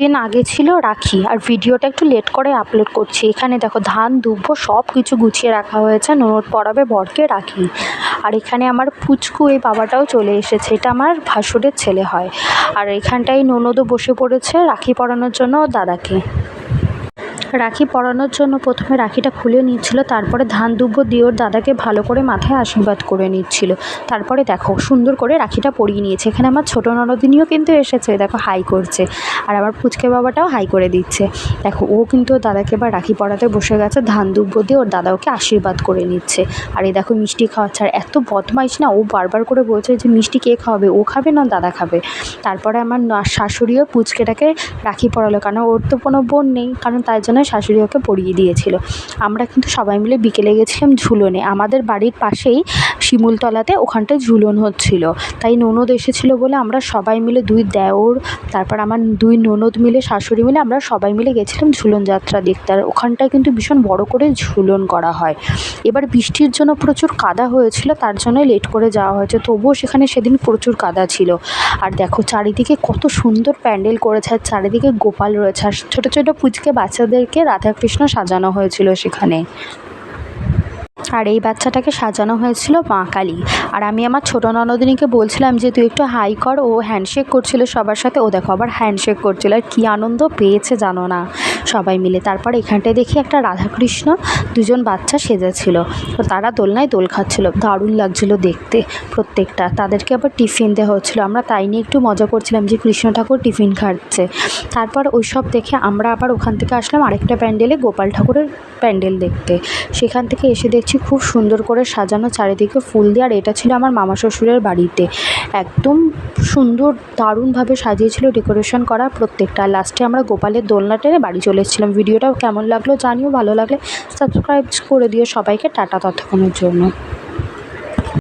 দিন আগে ছিল রাখি, আর ভিডিওটা একটু লেট করে আপলোড করছি। এখানে দেখো ধান দুব্বো সব কিছু গুছিয়ে রাখা হয়েছে, ননদ পরাবে বরকে রাখি। আর এখানে আমার পুচকু এই বাবাটাও চলে এসেছে, এটা আমার ভাসুরের ছেলে হয়। আর এখানটায় ননদও বসে পড়েছে রাখি পরানোর জন্য দাদাকে। রাখি পরানোর জন্য প্রথমে রাখিটা খুলে নিচ্ছিল, তারপরে ধান দুব্বো দিয়ে ওর দাদাকে ভালো করে মাথায় আশীর্বাদ করে নিচ্ছিল। তারপরে দেখো সুন্দর করে রাখিটা পরিয়ে নিয়েছে। এখানে আমার ছোটো ননদিনীও কিন্তু এসেছে, দেখো হাই করছে। আর আমার পুচকে বাবাটাও হাই করে দিচ্ছে। দেখো ও কিন্তু ওর দাদাকে এবার রাখি পরাতে বসে গেছে, ধান দুব্বো দিয়ে ওর দাদা ওকে আশীর্বাদ করে নিচ্ছে। আর এই দেখো মিষ্টি খাওয়াচ্ছে। আর এত বদমাইশ না, ও বারবার করে বলছে যে মিষ্টি কে খাওয়াবে, ও খাবে না দাদা খাবে। তারপরে আমার শাশুড়িও পুচকেটাকে রাখি পরালো, কারণ ওর তো কোনো বোন নেই, কারণ তার জন্য শাশুড়ি ওকে পরিয়ে দিয়েছিল। আমরা কিন্তু সবাই মিলে বিকেলে গেছিলাম ঝুলনে, আমাদের বাড়ির পাশেই শিমুলতলাতে, ওখানটায় ঝুলন হচ্ছিল। তাই ননদ এসেছিলো বলে আমরা সবাই মিলে, দুই দেওর, তারপর আমার দুই ননদ মিলে, শাশুড়ি মিলে, আমরা সবাই মিলে গেছিলাম ঝুলন যাত্রা দেখতে। আর ওখানটায় কিন্তু ভীষণ বড় করে ঝুলন করা হয়। এবার বৃষ্টির জন্য প্রচুর কাদা হয়েছিল, তার জন্যই লেট করে যাওয়া হয়েছে, তবুও সেখানে সেদিন প্রচুর কাদা ছিল। আর দেখো চারিদিকে কত সুন্দর প্যান্ডেল করেছে, আর চারিদিকে গোপাল রয়েছে, আর ছোটো ছোটো পুচকে বাচ্চাদেরকে রাধাকৃষ্ণ সাজানো হয়েছিল সেখানে। আর এই বাচ্চাটাকে সাজানো হয়েছিল মা কালী। আর আমি আমার ছোটো ননদিনীকে বলছিলাম যে তুই একটু হাই কর, ও হ্যান্ডশেক করছিল সবার সাথে, ও দেখো আবার হ্যান্ডশেক করছিল। আর কী আনন্দ পেয়েছে জানো না সবাই মিলে। তারপর এখানটায় দেখি একটা রাধাকৃষ্ণ দুজন বাচ্চা সেজেছিল, তো তারা দোলনায় দোল খাচ্ছিল, দারুণ লাগছিল দেখতে প্রত্যেকটা। তাদেরকে আবার টিফিন দেওয়া হচ্ছিলো, আমরা তাই নিয়ে একটু মজা করছিলাম যে কৃষ্ণ ঠাকুর টিফিন খাচ্ছে। তারপর ওই সব দেখে আমরা আবার ওখান থেকে আসলাম আরেকটা প্যান্ডেলে, গোপাল ঠাকুরের প্যান্ডেল দেখতে। সেখান থেকে এসে দেখছি খুব সুন্দর করে সাজানো, চারিদিকে ফুল দিয়ে। আর এটা ছিল আমার মামা শ্বশুরের বাড়িতে, একদম সুন্দর দারুণভাবে সাজিয়েছিল, ডেকোরেশন করা প্রত্যেকটা। লাস্টে আমরা গোপালের দোলনা টেনে বাড়ি চলে এসেছিলাম। ভিডিওটাও কেমন লাগলো জানিও, ভালো লাগলে সাবস্ক্রাইব করে দিও সবাইকে। টাটা ততক্ষণের জন্য।